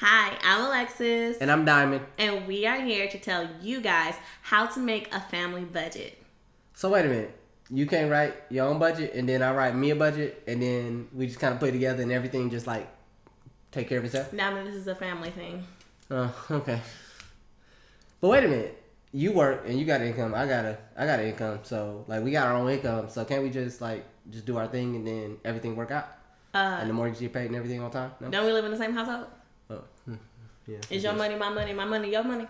Hi, I'm Alexis. And I'm Diamond. And we are here to tell you guys how to make a family budget. So wait a minute. You can't write your own budget and then I write me a budget and then we just kind of put it together and everything just like take care of itself? Now this is a family thing. Oh, okay. But wait a minute. You work and you got income. I got an income. So like we got our own income. So can't we just do our thing and then everything work out? And the mortgage get paid and everything on time? No? Don't we live in the same household? Oh, yeah. Is your money my money, my money your money?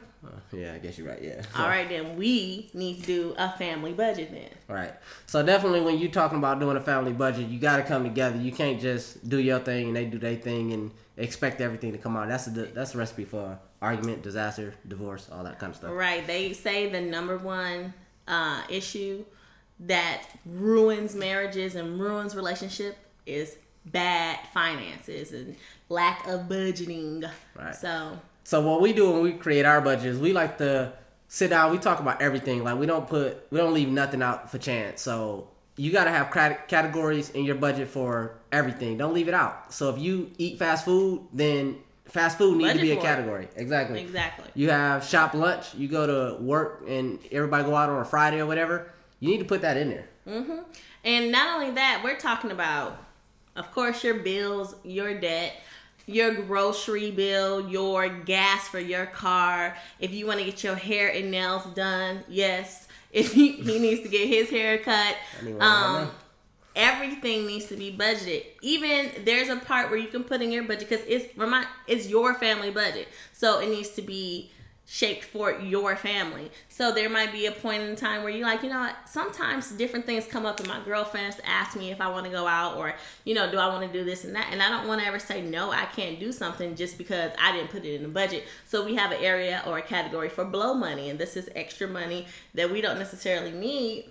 Yeah, I guess you're right, yeah. So, all right, then we need to do a family budget then. All right. So definitely when you're talking about doing a family budget, you got to come together. You can't just do your thing and they do their thing and expect everything to come out. That's a recipe for argument, disaster, divorce, all that kind of stuff. Right. They say the number one issue that ruins marriages and ruins relationship is bad finances and lack of budgeting. Right. So what we do when we create our budgets, we like to sit down. We talk about everything. Like we don't leave nothing out for chance. So you got to have categories in your budget for everything. Don't leave it out. So if you eat fast food, then fast food needs to be a category. Exactly. You have shop lunch. You go to work and everybody go out on a Friday or whatever. You need to put that in there. Mm-hmm. And not only that, we're talking about, of course, your bills, your debt, your grocery bill, your gas for your car. If you want to get your hair and nails done, yes. If he needs to get his hair cut, everything needs to be budgeted. Even there's a part where you can put in your budget because it's your family budget, so it needs to be shaped for your family. So there might be a point in time where you're like, you know what, sometimes different things come up and my girlfriends ask me if I want to go out or, do I want to do this and that, and I don't want to ever say no, I can't do something just because I didn't put it in the budget. So we have an area or a category for blow money, and this is extra money that we don't necessarily need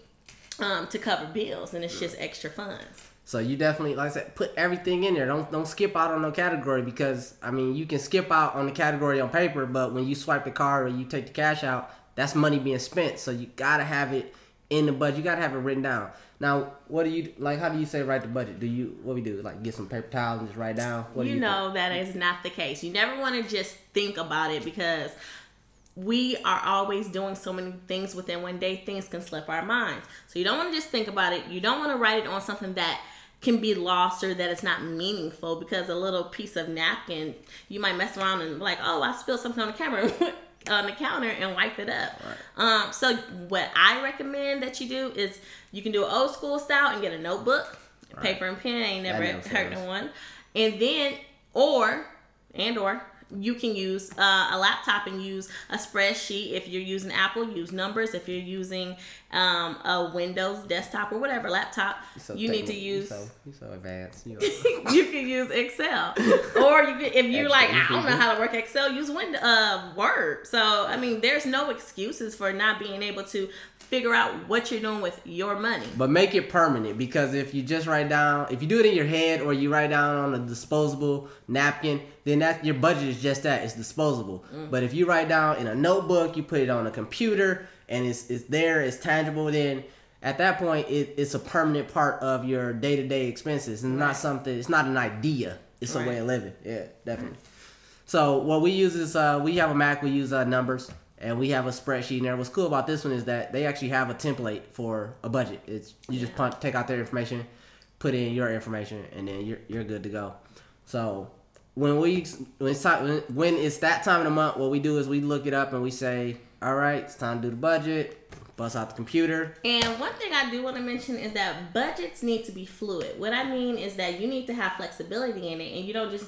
to cover bills, and it's just extra funds. So you definitely, like I said, put everything in there. Don't skip out on no category because, you can skip out on the category on paper, but when you swipe the card or you take the cash out, that's money being spent. So you got to have it in the budget. You got to have it written down. Now, how do you say write the budget? What we do? Like get some paper towels and just write down? That is not the case. You never want to just think about it because we are always doing so many things within one day. Things can slip our minds. So you don't want to just think about it. You don't want to write it on something that can be lost or that it's not meaningful, because a little piece of napkin, you might mess around and like, oh, I spilled something on the camera on the counter and wipe it up. Right. So what I recommend that you do is you can do an old school style and get a notebook. Right. Paper and pen ain't never hurt no one. And then or you can use a laptop and use a spreadsheet. If you're using Apple, use numbers. If you're using a Windows desktop or whatever laptop, you need to use. You're so advanced. You can use Excel, or if you're like, I don't know how to work Excel, use Word. So there's no excuses for not being able to figure out what you're doing with your money. But make it permanent, because if you just write down, if you do it in your head or you write down on a disposable napkin, then your budget is just that, it's disposable. But if you write down in a notebook, you put it on a computer and it's there, it's tangible, then at that point it's a permanent part of your day-to-day expenses. And it's not an idea, it's a way of living. Yeah, definitely. So what we use is we have a Mac, we use numbers. And we have a spreadsheet in there. What's cool about this one is that they actually have a template for a budget. You just take out their information, put in your information, and then you're good to go. So when it's that time of the month, what we do is we look it up and we say, all right, it's time to do the budget. Bust out the computer. And one thing I do want to mention is that budgets need to be fluid. What I mean is that you need to have flexibility in it, and you don't just.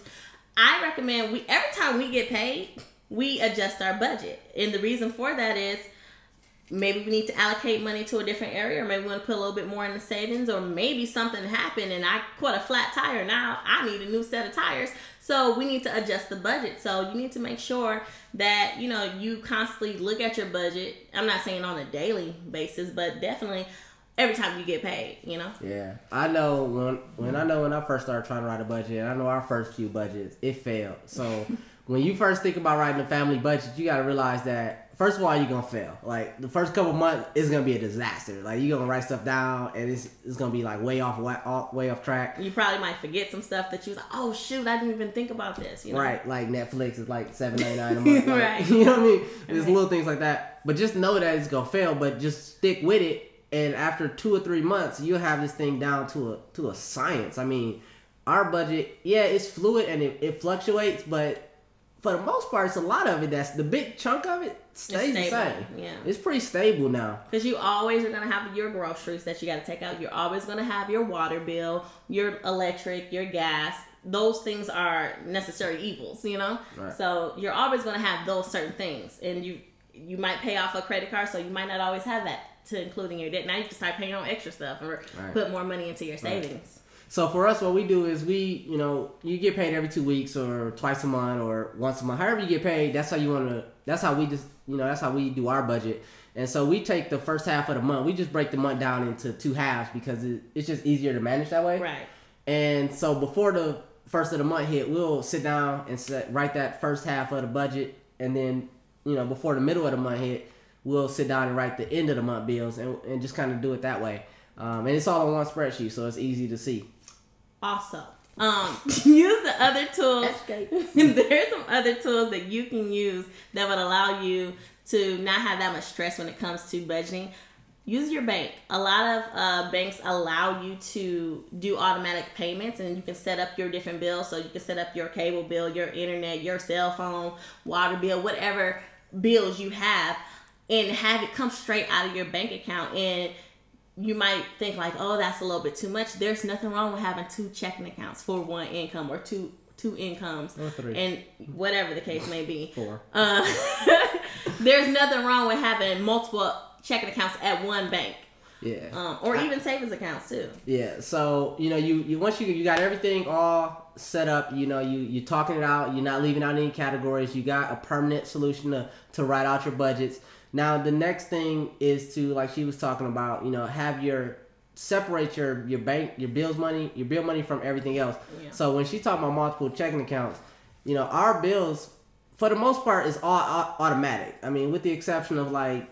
I recommend every time we get paid, we adjust our budget. And the reason for that is maybe we need to allocate money to a different area, or maybe we want to put a little bit more in the savings, or maybe something happened and I caught a flat tire. Now I need a new set of tires. So we need to adjust the budget. So you need to make sure that, you constantly look at your budget. I'm not saying on a daily basis, but definitely every time you get paid, Yeah. I know when I first started trying to write a budget, I know our first few budgets, it failed. So when you first think about writing a family budget, you got to realize that first of all, you're gonna fail. Like the first couple months, it's gonna be a disaster. Like you're gonna write stuff down, and it's gonna be like way off track. You probably might forget some stuff that you was like, oh shoot, I didn't even think about this. You know? Right, like Netflix is like $7.99 a month. Like, right. You know what I mean? There's little things like that. But just know that it's gonna fail. But just stick with it. And after 2 or 3 months, you'll have this thing down to a science. I mean, our budget, yeah, it's fluid and it fluctuates, but for the most part, it's a lot of it. That's the big chunk of it stays the same. Yeah, it's pretty stable now. Because you always are gonna have your groceries that you got to take out. You're always gonna have your water bill, your electric, your gas. Those things are necessary evils, you know. Right. So you're always gonna have those certain things, and you might pay off a credit card, so you might not always have that to include in your debt. Now you can start paying on extra stuff or put more money into your savings. Right. So for us, what we do is you get paid every 2 weeks or twice a month or once a month. However you get paid, that's how that's how we do our budget. And so we take the first half of the month. We just break the month down into 2 halves because it's just easier to manage that way. Right. And so before the first of the month hit, we'll sit down and write that first half of the budget. And then, before the middle of the month hit, we'll sit down and write the end of the month bills and just kind of do it that way. And it's all on one spreadsheet, so it's easy to see. Also, use the other tools. That's great. There's some other tools that you can use that would allow you to not have that much stress when it comes to budgeting. Use your bank. A lot of banks allow you to do automatic payments, and you can set up your different bills. So you can set up your cable bill, your internet, your cell phone, water bill, whatever bills you have, and have it come straight out of your bank account. And you might think like, oh, that's a little bit too much. There's nothing wrong with having 2 checking accounts for one income or two incomes, or 3, and whatever the case may be. 4. There's nothing wrong with having multiple checking accounts at one bank. Yeah. Or even savings accounts too. Yeah. So you once you got everything all set up, you talking it out. You're not leaving out any categories. You got a permanent solution to write out your budgets. Now the next thing is to, like she was talking about, have separate your bank, your bill money from everything else. Yeah. So when she's talking about multiple checking accounts, our bills for the most part is all automatic. I mean, with the exception of like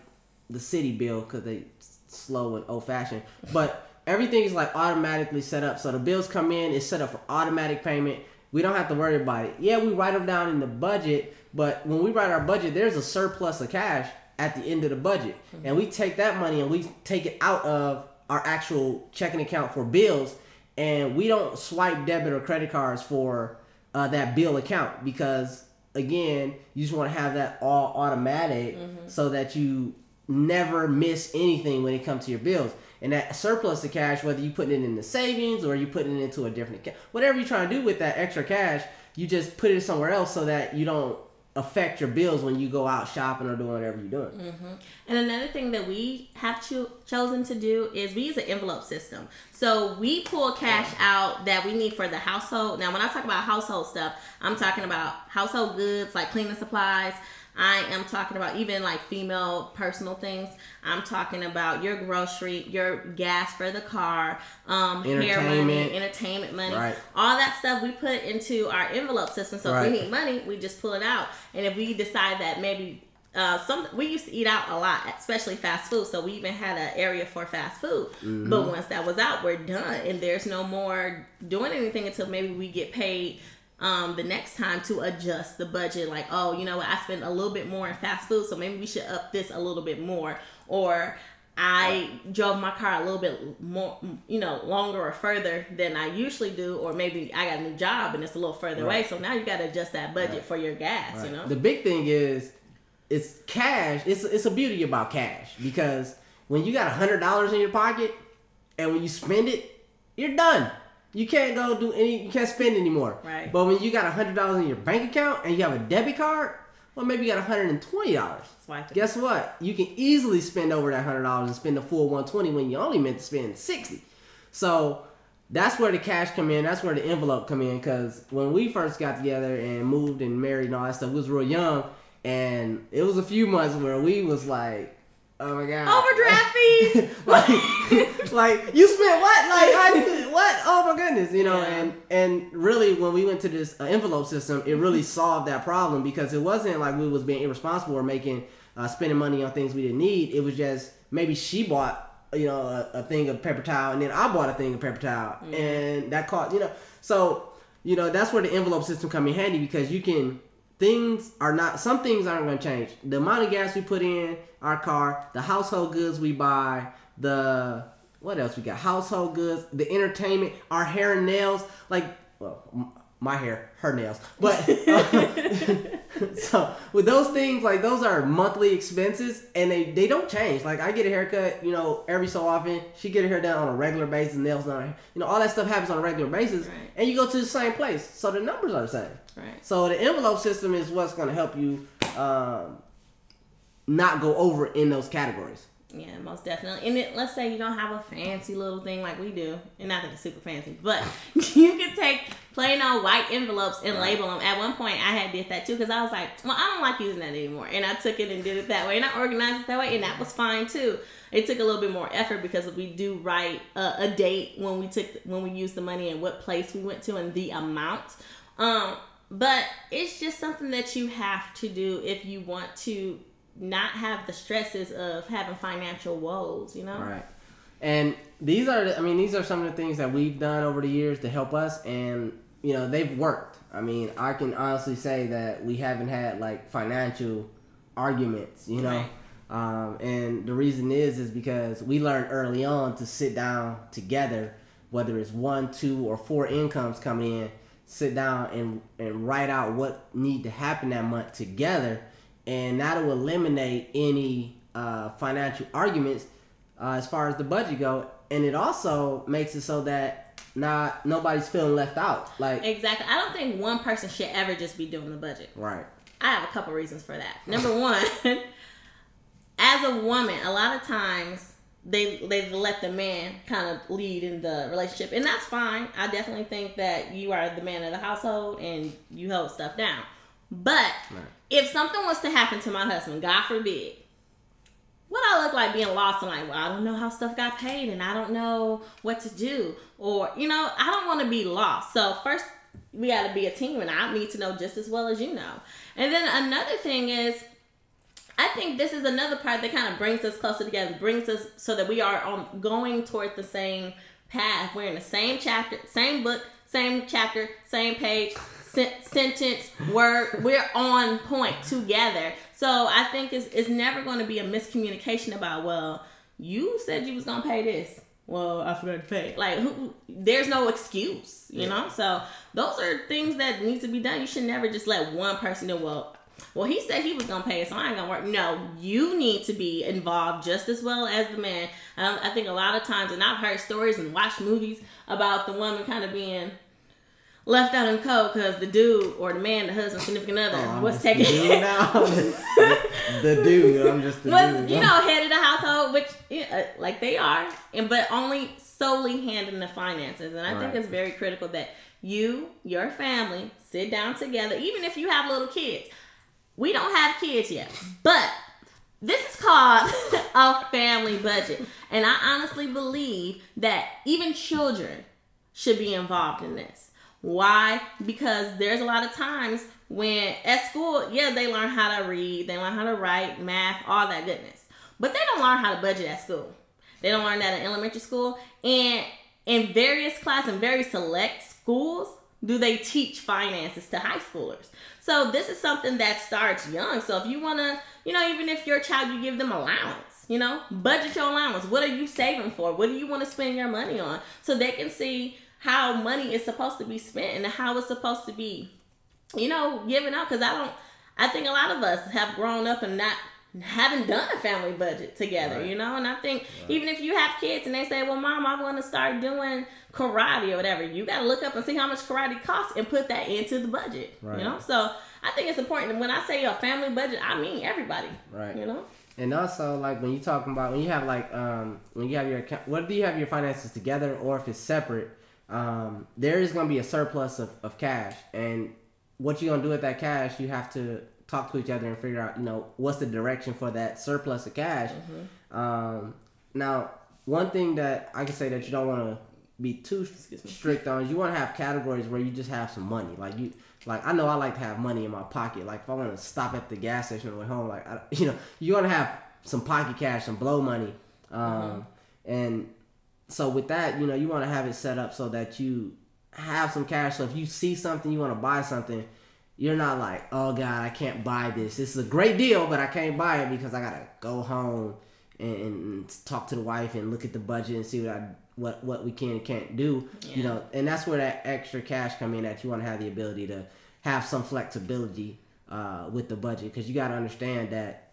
the city bill because they slow and old fashioned, but everything is like automatically set up. So the bills come in, it's set up for automatic payment. We don't have to worry about it. Yeah, we write them down in the budget, but when we write our budget, there's a surplus of cash at the end of the budget. Mm-hmm. And we take that money and we take it out of our actual checking account for bills, and we don't swipe debit or credit cards for that bill account because, again, you just want to have that all automatic so that you never miss anything when it comes to your bills. And that surplus of cash, whether you put it in the savings or you putting it into a different account, whatever you're trying to do with that extra cash, you just put it somewhere else so that you don't affect your bills when you go out shopping or doing whatever you're doing. Mm-hmm. And another thing that we have chosen to do is we use an envelope system. So we pull cash out that we need for the household. Now, when I talk about household stuff, I'm talking about household goods like cleaning supplies. I am talking about even like female personal things. I'm talking about your grocery, your gas for the car, hair money, entertainment money. Right. All that stuff we put into our envelope system. So if we need money, we just pull it out. And if we decide that maybe we used to eat out a lot, especially fast food. So we even had an area for fast food. Mm-hmm. But once that was out, we're done. And there's no more doing anything until maybe we get paid the next time to adjust the budget. Like, oh, you know what, I spend a little bit more in fast food, so maybe we should up this a little bit more. Or I drove my car a little bit more, longer or further than I usually do. Or maybe I got a new job and it's a little further away. So now you got to adjust that budget for your gas, The big thing is, it's cash. It's a beauty about cash, because when you got $100 in your pocket and when you spend it, you're done. You can't you can't spend anymore. Right. But when you got $100 in your bank account and you have a debit card, well, maybe you got $120. Guess what? You can easily spend over that $100 and spend the full $120 when you only meant to spend $60. So that's where the cash come in. That's where the envelope come in. Because when we first got together and moved and married and all that stuff, we was real young, and it was a few months where we was like, oh my God. Overdraft fees. like you spent what? Like what? Oh my goodness, and really when we went to this envelope system, it really solved that problem, because it wasn't like we was being irresponsible or making spending money on things we didn't need. It was just maybe she bought, you know, a thing of paper towel, and then I bought a thing of paper towel, and that cost, you know. So, you know, that's where the envelope system come in handy, because you can, some things aren't going to change. The amount of gas we put in our car, the household goods we buy, what else we got? Household goods, the entertainment, our hair and nails, like, well, my hair, her nails. But so with those things, like, those are monthly expenses, and they don't change. Like, I get a haircut, you know, every so often. She get her hair done on a regular basis, nails done. You know, all that stuff happens on a regular basis, right. And you go to the same place, so the numbers are the same. Right. So the envelope system is what's going to help you not go over in those categories. Yeah, most definitely. And let's say you don't have a fancy little thing like we do, and not that it's super fancy, but you can take plain old white envelopes and label them. At one point, I had did that too, because I was like, well, I don't like using that anymore, and I took it and did it that way, and I organized it that way, and that was fine too. It took a little bit more effort, because we do write a date when we used the money and what place we went to and the amount. But it's just something that you have to do if you want to not have the stresses of having financial woes, you know? Right. And these are some of the things that we've done over the years to help us, and, you know, they've worked. I mean, I can honestly say that we haven't had, like, financial arguments, you know? Right. And the reason is because we learned early on to sit down together, whether it's 1, 2, or 4 incomes coming in, sit down and write out what need to happen that month together. And that'll eliminate any financial arguments as far as the budget go, and it also makes it so that nobody's feeling left out. Like, exactly, I don't think one person should ever just be doing the budget. Right. I have a couple reasons for that. Number one, as a woman, a lot of times they let the man kind of lead in the relationship, and that's fine. I definitely think that you are the man of the household and you hold stuff down. But if something was to happen to my husband, God forbid, would I look like being lost and like, well, I don't know how stuff got paid and I don't know what to do, or, you know, I don't want to be lost. So first, we got to be a team, and I need to know just as well as you know. And then another thing is, I think this is another part that kind of brings us closer together, brings us so that we are going toward the same path. We're in the same chapter, same book, same chapter, same page, sentence, word. We're on point together. So I think it's never going to be a miscommunication about, well, you said you was going to pay this. Well, I forgot to pay. Like, there's no excuse, you know? So those are things that need to be done. You should never just let one person know, well, he said he was going to pay it, so I ain't going to work. No, you need to be involved just as well as the man. I think a lot of times, and I've heard stories and watched movies about the woman kind of being left out in the cold because the dude or the man, the husband, significant other, was taking it. The dude, I'm just the dude. You know, head of the household, which, like they are, but only solely handling the finances. And I think it's very critical that your family, sit down together, even if you have little kids. We don't have kids yet, but this is called a family budget. And I honestly believe that even children should be involved in this. Why? Because there's a lot of times when at school, they learn how to read, they learn how to write, math, all that goodness. But they don't learn how to budget at school. They don't learn that in elementary school. And in various classes, in very select schools, do they teach finances to high schoolers. So this is something that starts young. So if you want to, even if your child, you give them allowance, budget your allowance. What are you saving for? What do you want to spend your money on? So they can see how money is supposed to be spent and how it's supposed to be, given out. Because I think a lot of us have grown up and haven't done a family budget together, and I think even if you have kids and they say, well, Mom, I want to start doing karate or whatever, you got to look up and see how much karate costs and put that into the budget, So I think it's important. When I say a family budget, I mean everybody, And also, like, when you talking about, when you have like, when you have your account, whether you have your finances together or if it's separate, there is going to be a surplus of cash. And what you're going to do with that cash, you have to talk to each other and figure out, what's the direction for that surplus of cash. Now, one thing that I can say that you don't want to be too strict on. You want to have categories where you just have some money. Like I know I like to have money in my pocket. Like if I want to stop at the gas station on the way home, like you want to have some pocket cash, some blow money, and so with that, you want to have it set up so that you have some cash. So if you see something, you want to buy something, you're not like, oh God, I can't buy this. This is a great deal, but I can't buy it because I gotta go home and talk to the wife and look at the budget and see what we can and can't do. Yeah. And that's where that extra cash come in, that you want to have the ability to have some flexibility with the budget, because you got to understand that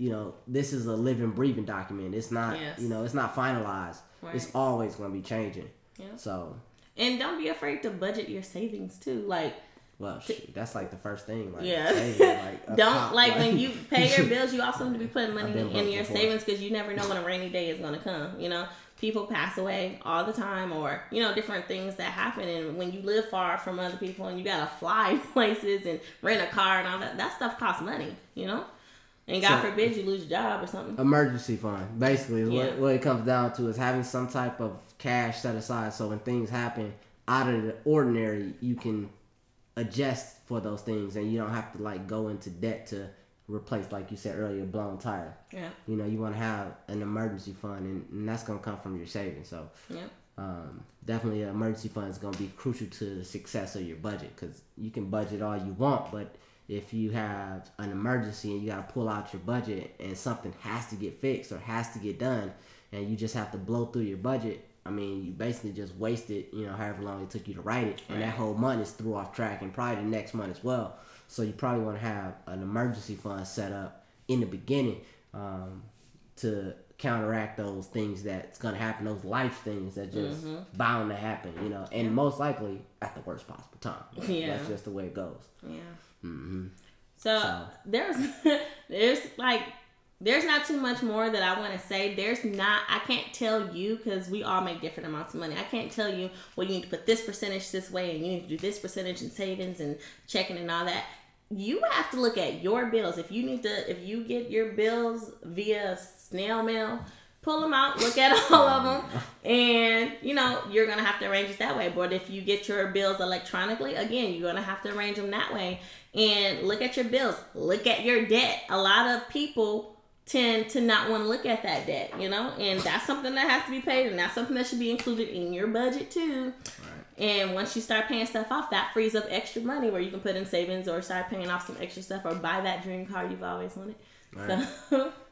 this is a living, breathing document. It's not it's not finalized. Right. It's always going to be changing. Yeah. So, and don't be afraid to budget your savings too. Like, well, shoot, that's like the first thing. Like, yeah. Saving, Don't when you pay your bills, you also need to be putting money in your savings, because you never know when a rainy day is going to come. People pass away all the time, or different things that happen, and when you live far from other people and you gotta fly places and rent a car and all that stuff costs money. And God forbid you lose your job or something. Emergency fund, basically, is what it comes down to, is having some type of cash set aside, so when things happen out of the ordinary, you can adjust for those things, and you don't have to go into debt to replace, like you said earlier, a blown tire. Yeah. You want to have an emergency fund, and that's going to come from your savings. So definitely an emergency fund is going to be crucial to the success of your budget, because you can budget all you want, but if you have an emergency and you got to pull out your budget and something has to get fixed or has to get done, and you just have to blow through your budget, I mean, you basically just wasted, however long it took you to write it, and that whole month is threw off track, and probably the next month as well. So you probably want to have an emergency fund set up in the beginning to counteract those things that's going to happen, those life things that just bound to happen, and most likely at the worst possible time. That's just the way it goes. Yeah. Mm-hmm. So there's not too much more that I want to say. I can't tell you, because we all make different amounts of money. I can't tell you, well, you need to put this percentage this way and you need to do this percentage in savings and checking and all that. You have to look at your bills. If you get your bills via snail mail, pull them out, look at all of them, and you're going to have to arrange it that way. But if you get your bills electronically, again, you're going to have to arrange them that way. And look at your bills. Look at your debt. A lot of people tend to not want to look at that debt, and that's something that has to be paid, and that's something that should be included in your budget too. Right. And once you start paying stuff off, that frees up extra money where you can put in savings or start paying off some extra stuff or buy that dream car you've always wanted. Right.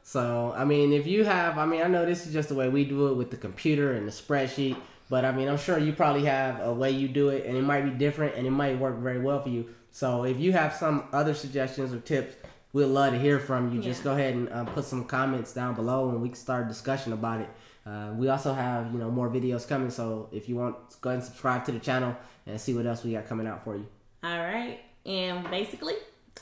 So, I mean, I know this is just the way we do it with the computer and the spreadsheet, but I mean, I'm sure you probably have a way you do it, and it might be different, and it might work very well for you. So if you have some other suggestions or tips, we'd love to hear from you. Just go ahead and put some comments down below, and we can start a discussion about it. We also have more videos coming, so if you want, go ahead and subscribe to the channel and see what else we got coming out for you. All right, and basically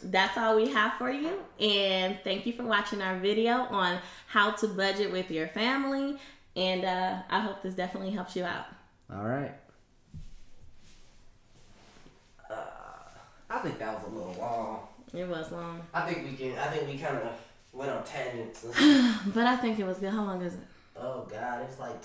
that's all we have for you, and thank you for watching our video on how to budget with your family, and I hope this definitely helps you out. All right. I think that was a little long. It was long. I think we kind of went on tangents. But I think it was good. How long is it? Oh God, it's like